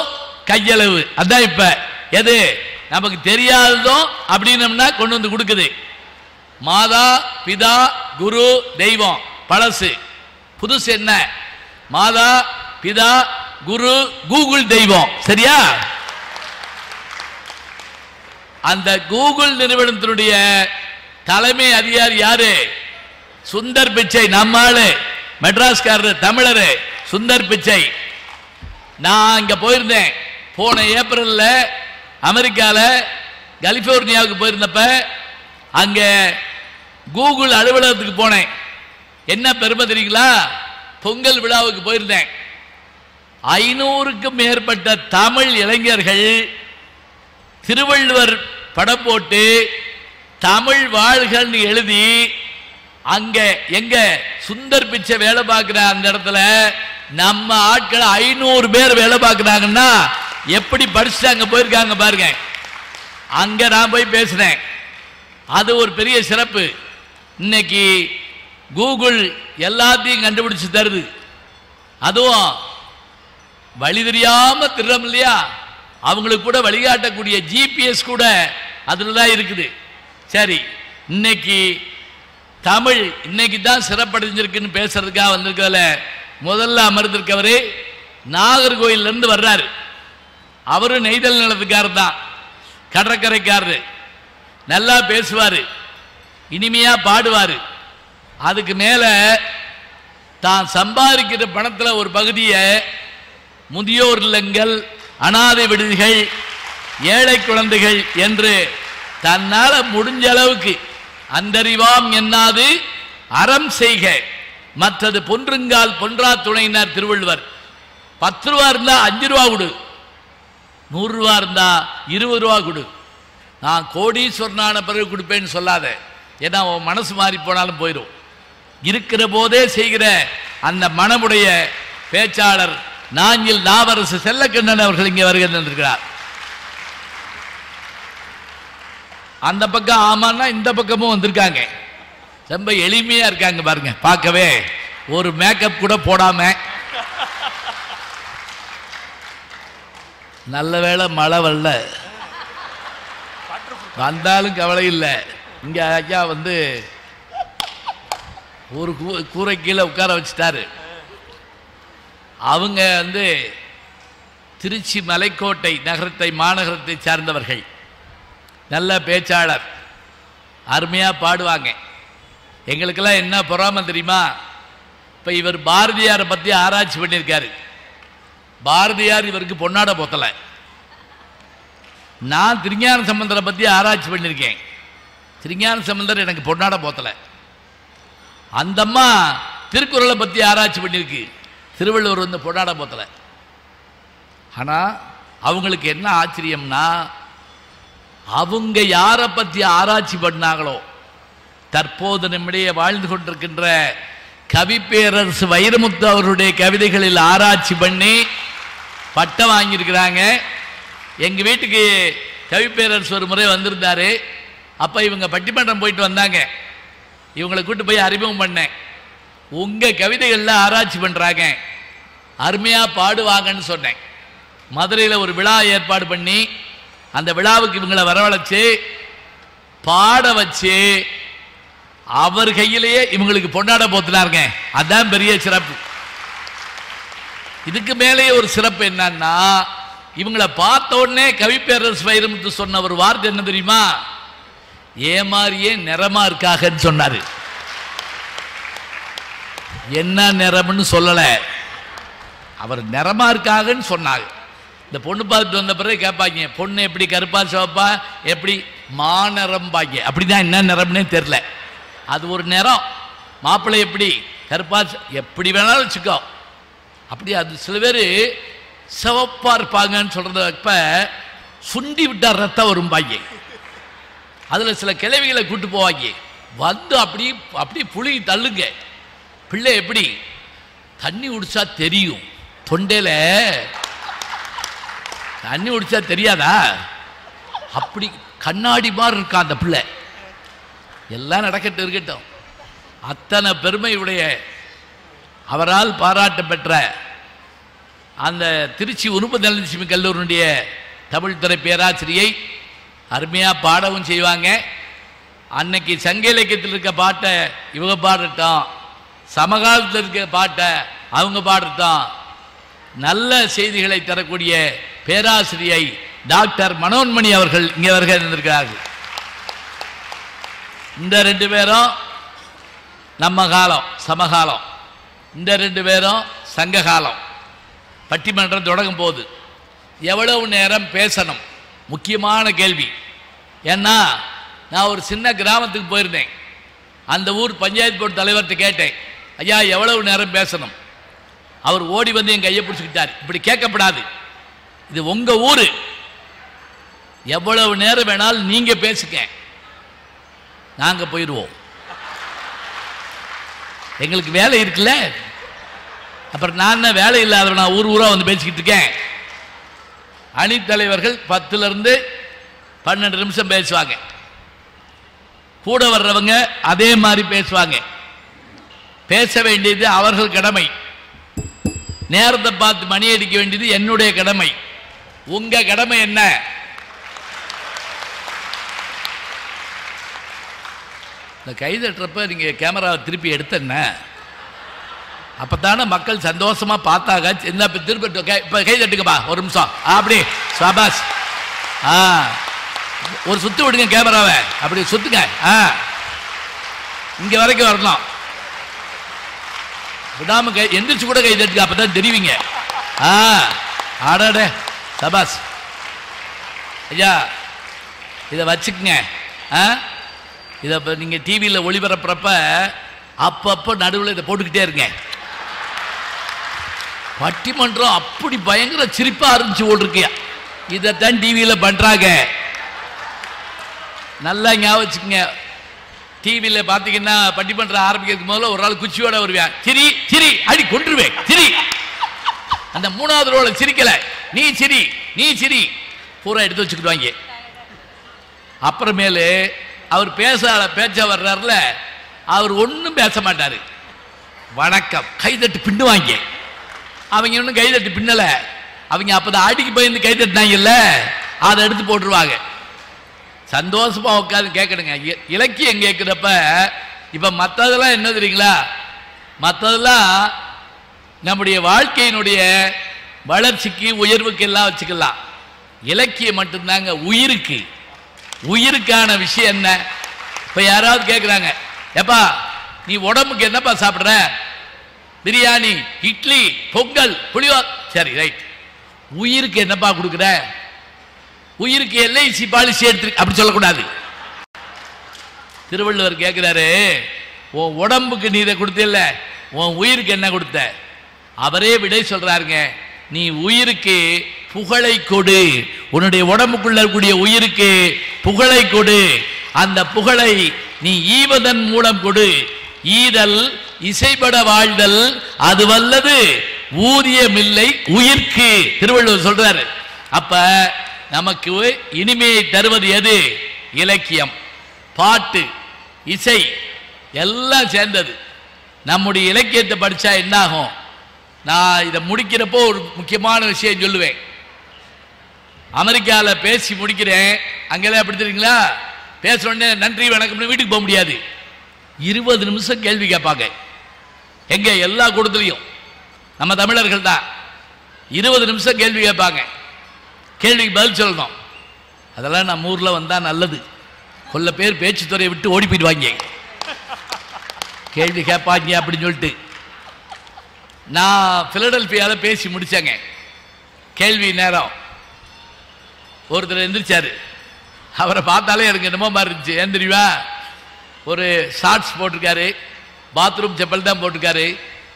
கையளவு. அதான் இப்ப எது நமக்கு தெரியாததும் அப்படின்னம்னா கொண்டு வந்து கொடுக்குது. மாதா பிதா குரு தெய்வம் பழசு. புதுசு என்ன? மாதா பிதா குரு கூகுள் தெய்வம். சரியா? அந்த கூகுள் நிறுவனத்தினுடைய தலைமை அதிகாரி யாரு? சுந்தர் பிச்சை. நம்மாளு மெட்ராஸ்காரர், தமிழரு சுந்தர் பிச்சை. நான் இங்க போயிருந்தேன் போன ஏப்ரல்ல அமெரிக்கால கலிபோர்னியாவுக்கு போயிருந்தப்ப அங்க கூகுள் அலுவலகத்துக்கு போனேன். என்ன பெருமை தெரியுங்களா? பொங்கல் விழாவுக்கு போயிருந்தேன். 500க்கும் மேற்பட்ட தமிழ் இளைஞர்கள் திருவள்ளுவர் படம் போட்டு தமிழ் வாழ்கன்னு எழுதி அங்க எங்க சுந்தர் பிச்சை வேலை பார்க்கிற அந்த இடத்துல நம்ம ஆட்கள் 500 பேர் வேலை பார்க்கிறாங்கன்னா எப்படி படிச்சுட்டு அங்க போயிருக்காங்க பாருங்க. அங்க நான் போய் பேசினேன். அது ஒரு பெரிய சிறப்பு. இன்னைக்கு கூகுள் எல்லாத்தையும் கண்டுபிடிச்சு தருது. அதுவும் வழி தெரியாம திருடம் இல்லையா, அவங்களுக்கு கூட வழிகாட்டக்கூடிய GPS கூட அதுல தான் இருக்குது. சரி, இன்னைக்கு தமிழ் இன்னைக்கு தான் சிறப்படைஞ்சிருக்குன்னு பேசுறதுக்காக வந்திருக்கல முதல்ல அமர்ந்திருக்கவரு நாகர்கோயிலிருந்து வர்றாரு. அவரும் நெய்தல் நிலத்துக்காரர் தான், கடற்கரைக்காரரு, நல்லா பேசுவார், இனிமையா பாடுவார். அதுக்கு மேல தான் சம்பாதிக்கிற பணத்தில் ஒரு பகுதியை முதியோர் இல்லங்கள், அனாதை விடுதிகள், ஏழை குழந்தைகள் என்று தன்னால் முடிஞ்ச அளவுக்கு அந்தறிவாம் என்னாது அறம் செய்க, மற்றது பொன்றுங்கால் பொன்றா துணையினார் திருவள்ளுவர். 10 ரூபா இருந்தா 5 ரூபா கொடு, 100 ரூபா இருந்தா 20 ரூபா கொடு. நான் கோடீஸ்வரனான பிறகு கொடுப்பேன்னு சொல்லாத, ஏன்னா உன் மனசு மாறி போனாலும் போயிடும். இருக்கிற போதே செய்கிற அந்த மனமுடைய பேச்சாளர் நாஞ்சில் நாவரசு செல்லக்கண்ணன் அவர்கள் இங்கே வருகிறார். அந்த பக்கம் ஆமான்னா இந்த பக்கமும் வந்திருக்காங்க. ரொம்ப எளிமையா இருக்காங்க பாருங்க, பார்க்கவே ஒரு மேக்கப் கூட போடாம. நல்ல வேளை மழை வரல, வந்தாலும் கவலை இல்லை. இங்க ஐயா வந்து ஒரு கூரை கீழே உட்கார வச்சுட்டாரு. அவங்க வந்து திருச்சி மலைக்கோட்டை நகரத்தை மாநகரத்தை சார்ந்தவர்கள், நல்ல பேச்சாளர், அருமையா பாடுவாங்க. எங்களுக்கெல்லாம் என்ன பொறாமை தெரியுமா, இப்போ இவர் பாரதியாரை பற்றி ஆராய்ச்சி பண்ணியிருக்காரு. பாரதியார் இவருக்கு பொன்னாட போத்தலை. நான் திருஞான சம்பந்தரை பற்றி ஆராய்ச்சி பண்ணியிருக்கேன், திருஞான சம்பந்தர் எனக்கு பொன்னாட போத்தலை. அந்த அம்மா திருக்குறளை பற்றி ஆராய்ச்சி பண்ணியிருக்கு, திருவள்ளுவர் வந்து பொன்னாட போத்தலை. ஆனால் அவங்களுக்கு என்ன ஆச்சரியம்னா, அவங்க யாரை பற்றி ஆராய்ச்சி பண்ணாங்களோ, தற்போது நம்மிடையே வாழ்ந்து கொண்டிருக்கின்ற கவிப்பேரரசு வைரமுத்து அவருடைய கவிதைகளில் ஆராய்ச்சி பண்ணி பட்டம் வாங்கியிருக்கிறாங்க. எங்கள் வீட்டுக்கு கவிப்பேரரசு ஒரு முறை வந்திருந்தாரு. அப்போ இவங்க பட்டிமன்றம் போயிட்டு வந்தாங்க. இவங்களை கூட்டு போய் அறிமுகம் பண்ணேன். உங்கள் கவிதைகளில் ஆராய்ச்சி பண்ணுறாங்க, அருமையாக பாடுவாங்கன்னு சொன்னேன். மதுரையில் ஒரு விழா ஏற்பாடு பண்ணி அந்த விழாவுக்கு இவங்களை வரவழைச்சு பாட வச்சு அவர் கையிலேயே இவங்களுக்கு பொன்னாட போத்தினாருங்க. அதுதான் பெரிய சிறப்பு. இதுக்கு மேலேயே ஒரு சிறப்பு என்னன்னா, இவங்களை பார்த்த உடனே கவிப்பேரரசு வைரமுத்து சொன்ன ஒரு வார்த்தை என்ன தெரியுமா, ஏமாறியே நிறமா இருக்காகன்னு சொன்னாரு. என்ன நிறம்னு சொல்லல, அவர் நிறமா இருக்காகன்னு சொன்னாங்க. இந்த பொண்ணு பார்த்துட்டு வந்த பிறகு கேட்பாங்க, பொண்ணு எப்படி கருப்பா சிவப்பா எப்படி மாநிறம் பாங்க, அப்படிதான் என்ன நிறம்னே தெரியல. அது ஒரு நிறம். மாப்பிள்ளை எப்படி கருப்பா எப்படி வேணாலும் வச்சுக்கோ, அப்படி அது சில பேர் சிவப்பா இருப்பாங்கன்னு சொல்றத இப்ப சுண்டி விட்டா ரத்தம் வரும் பாங்க. அதுல சில கிழவிகளை கூட்டு போவாங்க, வந்து அப்படி அப்படி புளி தள்ளுங்க. பிள்ளை எப்படி தண்ணி குடிச்சா தெரியும், தொண்டையில தண்ணி குடிச்சா தெரியாதா, அப்படி கண்ணாடி மாதிரி இருக்கா அந்த பிள்ளை. எல்லாம் நடக்கட்டும் இருக்கட்டும். அத்தனை பெருமையுடைய அவரால் பாராட்ட பெற்ற அந்த திருச்சி உருப்ப தனலட்சுமி கல்லூரியுடைய தமிழ் துறை பேராசிரியை அருமையாக பாடவும் செய்வாங்க. அன்னைக்கு சங்க இலக்கியத்தில் இருக்க பாட்டை இவங்க பாடட்டும், சமகாலத்தில் இருக்க பாட்டை அவங்க பாடட்டும். நல்ல செய்திகளை தரக்கூடிய பேராசிரியை டாக்டர் மனோன்மணி அவர்கள் இங்கே வருகை இருந்திருக்கிறார்கள். இந்த 2 பேரும் நம்ம காலம் சமகாலம், இந்த 2 பேரும் சங்க காலம். பட்டிமன்றம் தொடங்கும் போது எவ்வளவு நேரம் பேசணும் முக்கியமான கேள்வி. ஏன்னா நான் ஒரு சின்ன கிராமத்துக்கு போயிருந்தேன். அந்த ஊர் பஞ்சாயத்து போர்டு தலைவர்கிட்ட கேட்டேன், ஐயா எவ்வளவு நேரம் பேசணும்? அவர் ஓடி வந்து என் கையை பிடிச்சிக்கிட்டார். இப்படி கேட்கப்படாது, இது உங்க ஊரு, எவ்வளவு நேரம் வேணாலும் நீங்க பேசுங்க, நாங்க போயிடுவோம், எங்களுக்கு வேலை இருக்குல்ல. அப்புறம் நான் வேலை இல்லாத நான் ஊர் ஊரா வந்து பேசிக்கிட்டு இருக்கேன். அணித்தலைவர்கள் 10 இருந்து 12 நிமிஷம் பேசுவாங்க, கூட வர்றவங்க அதே மாதிரி பேசுவாங்க. பேச வேண்டியது அவர்கள் கடமை, நேரத்தை பார்த்து மணி அடிக்க வேண்டியது என்னுடைய கடமை. உங்க கடமை என்ன? இந்த கைதட்டுறப்ப நீங்க கேமராவை திருப்பி எடுத்தன அப்பதானே மக்கள் சந்தோஷமா பார்த்தாங்க. திருப்பி கைதட்டுங்கப்பா ஒரு நிமிஷம், அப்படி சபாஸ். ஒரு சுத்து விடுங்க கேமராவை, அப்படி சுத்துங்க. இங்க வரைக்கும் வரணும், விடாம எந்திரிச்சு கூட கை தட்டுங்க, அப்பதான் தெரிவிங்க. ஆடாடே சபாஸ் ஐயா. இதை வச்சுக்குங்க. இதை இப்போ நீங்கள் டிவியில் ஒளிபரப்புறப்ப அப்பப்போ நடுவில் இதை போட்டுக்கிட்டே இருங்க. பட்டிமன்றம் அப்படி பயங்கர சிரிப்பாக இருந்துச்சு ஓட்டிருக்கிய. இதைத்தான் டிவியில் பண்ணுறாங்க. நல்லா ஞாபகம் வச்சுக்கோங்க. டிவியில் பார்த்தீங்கன்னா பட்டிமன்றம் ஆரம்பிக்கிறதுக்கு முதல்ல ஒரு ஆள் குச்சியோட வருவேன். சிரி சிரி அடி கொண்டுருவேன் சிரி. அந்த மூணாவது ரோல சிரிக்கல, நீ சிரி நீ சிரி பூரா எடுத்து வச்சுக்கிடுவாங்க. அப்புறமேலு அவர் பேச்ச வர்றாருல, அவர் ஒன்றும் பேச மாட்டார். வணக்கம் கைதட்டு பின்னுவாங்க. அவங்க இன்னும் கைதட்டு பின்னல, அவங்க அப்பதான் ஆடிக்கு பயந்து கைதட்டினாங்கல்ல, அதை எடுத்து போட்டுருவாங்க. சந்தோஷமா உட்காந்து கேட்கணுங்க. இலக்கியம் கேட்கிறப்ப இப்ப மற்றதெல்லாம் என்ன தெரியுங்களா, மற்றதெல்லாம் நம்முடைய வாழ்க்கையினுடைய வளர்ச்சிக்கு உயர்வுக்கு எல்லாம் வச்சுக்கலாம். இலக்கியம் மட்டும்தாங்க உயிருக்கு, உயிருக்கான விஷயம் என்ன. இப்ப யாராவது கேட்குறாங்க, எப்பா நீ உடம்புக்கு என்னப்பா சாப்பிட்ற? பிரியாணி, இட்லி, பொங்கல், புளியோ. சரி ரைட். உயிருக்கு என்னப்பா கொடுக்குற? உயிருக்கு எல்ஐசி பாலிசி எடுத்து அப்படி சொல்லக்கூடாது. திருவள்ளுவர் கேட்கிறாரு, உன் உடம்புக்கு நீ இதை கொடுத்தில்ல, உன் உயிருக்கு என்ன கொடுத்த? அவரே விடை சொல்றாருங்க, நீ உயிருக்கு புகழை கொடு. உன்னுடைய உடம்புக்குள்ள இருக்கக்கூடிய உயிருக்கு புகழை கொடு. அந்த புகழை நீ ஈவதன் மூலம் கொடு. ஈதல் இசைபட வாழ்தல் அது வல்லது ஊதியமில்லை உயிர்க்கு. திருவள்ளுவர் சொல்றாரு. அப்ப நமக்கு இனிமையை தருவது எது? இலக்கியம், பாட்டு, இசை எல்லாம் சேர்ந்தது. நம்முடைய இலக்கியத்தை படிச்சா என்ன ஆகும்? நான் இதை முடிக்கிறப்போ ஒரு முக்கியமான விஷயம் சொல்லுவேன். அமெரிக்காவில் பேசி முடிக்கிறேன். அங்கெல்லாம் எப்படி தெரியுங்களா, பேசுறோடனே நன்றி வணக்கம்னு வீட்டுக்கு போக முடியாது. 20 நிமிஷம் கேள்வி கேட்பாங்க. எங்க எல்லா கூட்டத்திலையும் நம்ம தமிழர்கள் தான் 20 நிமிஷம் கேள்வி கேட்பாங்க. கேள்விக்கு பதில் சொல்லணும். அதெல்லாம் நம்ம ஊரில் வந்தால் நல்லது. கொல்ல பேர் பேச்சு துறையை விட்டு ஓடி போயிடுவாங்க, கேள்வி கேட்பாங்க அப்படின்னு சொல்லிட்டு. நான் பிலடெல்பியாவில் பேசி முடித்தேங்க. கேள்வி நேரம் ஒருத்தர் எந்திரிச்சார். அவரை பார்த்தாலே எனக்கு என்னமோ மாதிரி இருந்துச்சு. ஏன் தெரியுமா, ஒரு ஷார்ட்ஸ் போட்டிருக்காரு, பாத்ரூம் செப்பல் தான் போட்டிருக்காரு,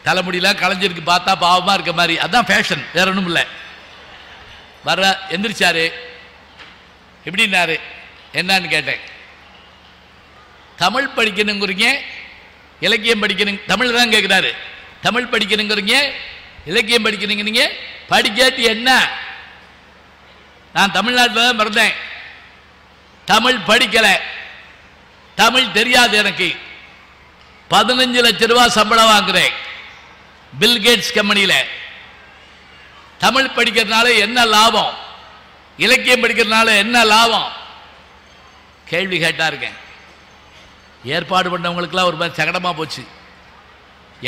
தலைமுடியெல்லாம் களைஞ்சிருக்கு, பார்த்தா பாவமாக இருக்க மாதிரி. அதுதான் ஃபேஷன், வேற ஒன்றும் இல்லை. வர எந்திரிச்சாரு. எப்படின்னாரு, என்னன்னு கேட்டேன். தமிழ் படிக்கணுங்கிறீங்க, இலக்கியம் படிக்கணும். தமிழ் தான் கேட்குறாரு. தமிழ் படிக்கணுங்கிறீங்க, இலக்கியம் படிக்கணுங்கிறீங்க, படிக்காட்டி என்ன? நான் தமிழ்நாட்டில் தான் பிறந்தேன், தமிழ் படிக்கல, தமிழ் தெரியாது எனக்கு. 15 லட்சம் ரூபாய் சம்பளம் வாங்குறேன் பில்கேட்ஸ் கம்பெனியில். தமிழ் படிக்கிறதுனால என்ன லாபம்? இலக்கியம் படிக்கிறதுனால என்ன லாபம்? கேள்வி கேட்டா இருக்கேன். ஏற்பாடு பண்ணவங்களுக்குலாம் ஒரு மாதிரி சங்கடமாக போச்சு,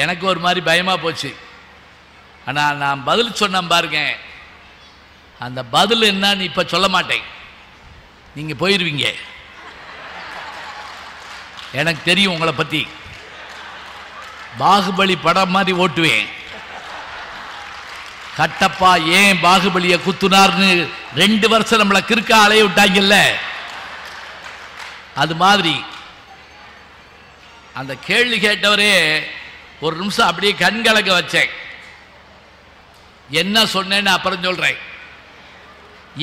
எனக்கு ஒரு மாதிரி பயமாக போச்சு. ஆனால் நான் பதில் சொன்னேன் பாருங்க, அந்த பதில் என்னன்னு இப்போ சொல்ல மாட்டேன், நீங்கள் போயிடுவீங்க. எனக்கு தெரியும் உங்களை பற்றி. பாகுபலி படம் மாதிரி ஓட்டுவேன். கட்டப்பா ஏன் பாகுபலியை குத்துனார்னு 2 வருஷம் நம்மளை கிறுக்கா அலைய விட்டாங்கல்ல, அது மாதிரி. அந்த கேள்வி கேட்டவரே ஒரு நிமிஷம் அப்படியே கண்கலக்க வச்சேன். என்ன சொன்னேன்னு அப்புறம் சொல்றேன்.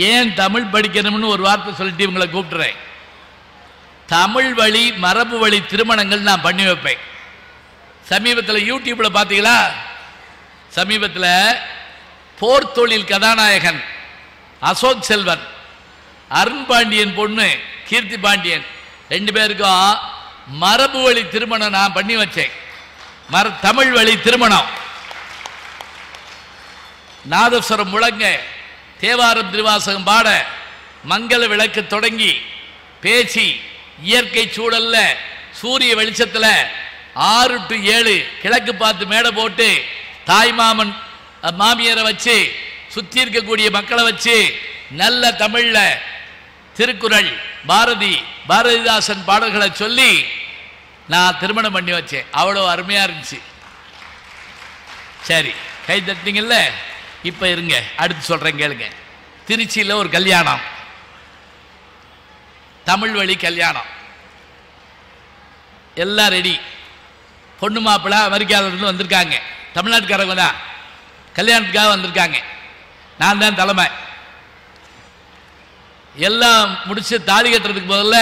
ஏன் தமிழ் படிக்கணும்னு ஒரு வார்த்தை சொல்லிட்டு இவங்களை கூப்பிட்டுறேன். தமிழ் வழி மரபு வழி திருமணங்கள் நான் பண்ணி வைப்பேன். சமீபத்தில் யூடியூப்ல பார்த்தீங்களா, சமீபத்தில் போர் தொழில் கதாநாயகன் அசோக் செல்வன், அருண் பாண்டியன் பொண்ணு கீர்த்தி பாண்டியன் 2 பேருக்கும் மரபு வழி திருமணம் நான் பண்ணி வச்சேன். தமிழ் வழி திருமணம். நாதஸ்வரம் முழங்க, தேவாரம் திருவாசகம் பாட, மங்கள விளக்கு தொடங்கி பேசி, இயற்கை சூழல்ல சூரிய வெளிச்சத்தில் 6 to 7 கிழக்கு பார்த்து மேடை போட்டு, தாய் மாமன் மாமியாரை வச்சு, சுற்றி இருக்கக்கூடிய மக்களை வச்சு நல்ல தமிழ்ல திருக்குறள், பாரதிதாசன் பாடல்களை சொல்லி நான் திருமணம் பண்ணி வச்சேன். அவ்வளோ அருமையா இருந்துச்சு. சரி, கை தட்டிங்கல்ல. இப்ப இருங்க, அடுத்து சொல்றேன் கேளுங்க. திருச்சியில் ஒரு கல்யாணம், தமிழ் வழி கல்யாணம், எல்லாம் ரெடி. பொண்ணு மாப்பிள்ளை அமெரிக்காவிலிருந்து வந்திருக்காங்க, தமிழ்நாட்டுக்காரங்க தான், கல்யாணத்துக்காக வந்திருக்காங்க. நான் தான் தலைமை. எல்லாம் முடிச்சு தாலி கட்டுறதுக்கு முதல்ல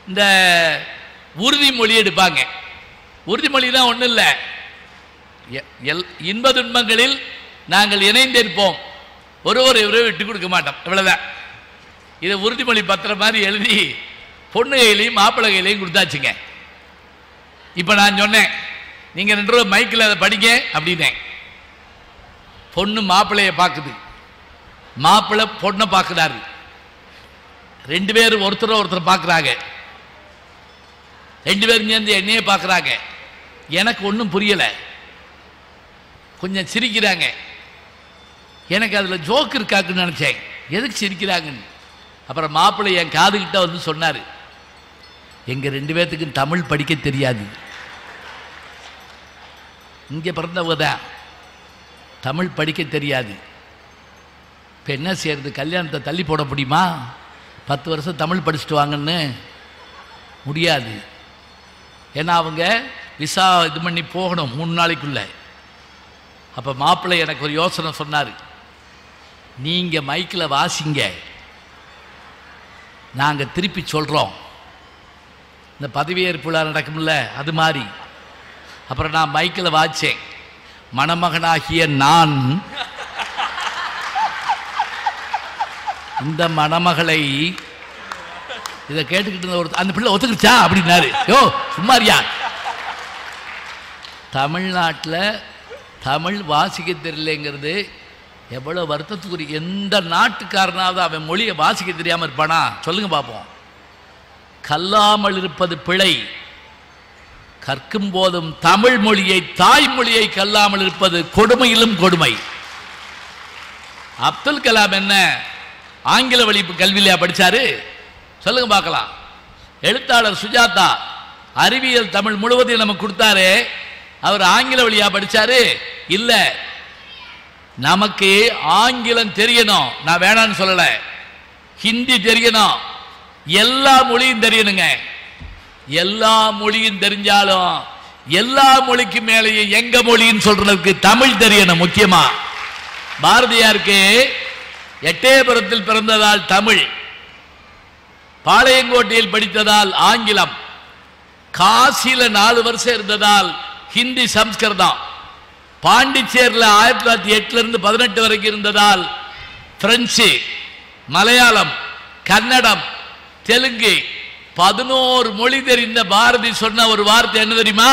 இந்த உறுதிமொழி எடுப்பாங்க. உறுதிமொழி தான் ஒன்றும் இல்லை, இன்ப துன்பங்களில் நாங்கள் இணைந்திருப்போம், ஒருவரை விட்டு கொடுக்க மாட்டோம், இவ்வளவுதான். இதை உறுதிமொழி பத்திரம் மாதிரி எழுதி பொண்ணு கையிலையும் மாப்பிள்ளை கையிலையும் கொடுத்தாச்சுங்க. இப்போ நான் சொன்னேன், நீங்கள் 2 ரூபா மைக்கில் அதை படிங்க அப்படின்னேன். பொண்ணு மாப்பிள்ளையை பார்க்குது, மாப்பிள்ளை பொண்ணை பார்க்குறாரு. 2 பேரும் ஒருத்தர் பார்க்குறாங்க. 2 பேரும் சேர்ந்து என்னையே பார்க்குறாங்க. எனக்கு ஒன்றும் புரியலை, கொஞ்சம் சிரிக்கிறாங்க. எனக்கு அதில் ஜோக்கு இருக்காக்குன்னு நினச்சேன், எதுக்கு சிரிக்கிறாங்கன்னு. அப்புறம் மாப்பிள்ளை என் காதுகிட்ட வந்து சொன்னார், எங்கள் 2 பேர்த்துக்கும் தமிழ் படிக்க தெரியாது, இங்கே பிறந்தவங்க தான், தமிழ் படிக்க தெரியாது. இப்போ என்ன செய்யறது, கல்யாணத்தை தள்ளி போட முடியுமா? 10 வருஷம் தமிழ் படிச்சுட்டு வாங்கன்னு முடியாது. ஏன்னா அவங்க விசா இது பண்ணி போகணும் 3 நாளைக்குள்ள. அப்போ மாப்பிள்ளை எனக்கு ஒரு யோசனை சொன்னார், நீங்கள் மைக்கில் வாசிங்க, நாங்கள் திருப்பி சொல்கிறோம். இந்த பதவியேற்பு விழா நடக்கும்ல, அது மாதிரி. அப்புறம் நான் மைக்கில் வாச்சேன், மணமகனாகிய நான் இந்த மணமகளை, இதை கேட்டுக்கிட்டு இருந்த ஒரு அந்த பிள்ளை ஒத்துக்கிச்சா அப்படின்னாரு. யோ சும்மாரியா, தமிழ்நாட்டில் தமிழ் வாசிக்க தெரியலைங்கிறது எவ்வளோ வருத்தத்துக்குரிய. எந்த நாட்டுக்காரனாவது அவன் மொழியை வாசிக்க தெரியாமல் இருப்பானா? சொல்லுங்க பார்ப்போம். கல்லாமல் இருப்பது பிழை, கற்கும் போதும் தமிழ் மொழியை, தாய்மொழியை கல்லாமல் இருப்பது கொடுமையிலும் கொடுமை. அப்துல் கலாம் என்ன ஆங்கில வழி கல்வியிலையா படிச்சாரு? சொல்லுங்க பார்க்கலாம். எழுத்தாளர் சுஜாதா அறிவியல் தமிழ் முழுவதையும் நமக்கு கொடுத்தாரு, அவர் ஆங்கில வழியா படிச்சாரு? இல்ல. நமக்கு ஆங்கிலம் தெரியணும், நான் வேணான்னு சொல்லல, ஹிந்தி தெரியணும், எல்லா மொழியும் தெரியணுங்க. எல்லா மொழியும் தெரிஞ்சாலும் எல்லா மொழிக்கு மேலேயே எங்க மொழின்னு சொல்றதுக்கு தமிழ் தெரியணும் முக்கியமா. பாரதியாருக்கு எட்டயபுரத்தில் பிறந்ததால் தமிழ், பாளையங்கோட்டையில் படித்ததால் ஆங்கிலம், காசியில 4 வருஷம் இருந்ததால் ஹிந்தி சம்ஸ்கிருதம், பாண்டிச்சேரியில் 1908 இருந்து 18 வரைக்கும் இருந்ததால் பிரெஞ்சு, மலையாளம், கன்னடம், தெலுங்கு, 11 மொழி தெரிந்த பாரதி சொன்ன ஒரு வார்த்தை என்ன தெரியுமா?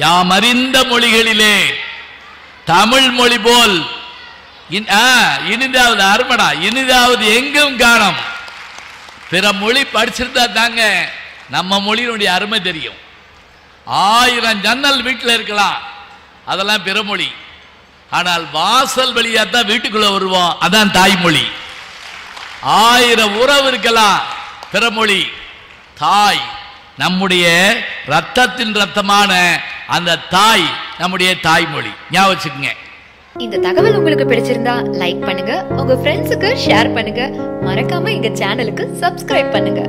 யாம் அறிந்த மொழிகளிலே தமிழ் மொழி போல் இனிதாவது அருமடா, இனிதாவது எங்கும் காணோம். பிற மொழி படிச்சிருந்தா தாங்க நம்ம மொழியினுடைய அருமை தெரியும். 1000 ஜன்னல் வீட்டில் இருக்கலாம், அதெல்லாம் பிற மொழி. ஆனால் வாசல் வழியா தான் வீட்டுக்குள்ள வருவோம், அதான் தாய்மொழி. 1000 உறவு இருக்கலாம், பிற மொழி. தாய் நம்முடைய ரத்தத்தின் ரத்தமான அந்த தாய் நம்முடைய தாய்மொழி. ஞாபகம் வச்சுக்கோங்க. இந்த தகவல் உங்களுக்கு பிடிச்சிருந்தா லைக் பண்ணுங்க, உங்க ஃப்ரெண்ட்ஸுக்கு ஷேர் பண்ணுங்க, மறக்காம எங்க சேனலுக்கு சப்ஸ்கிரைப் பண்ணுங்க.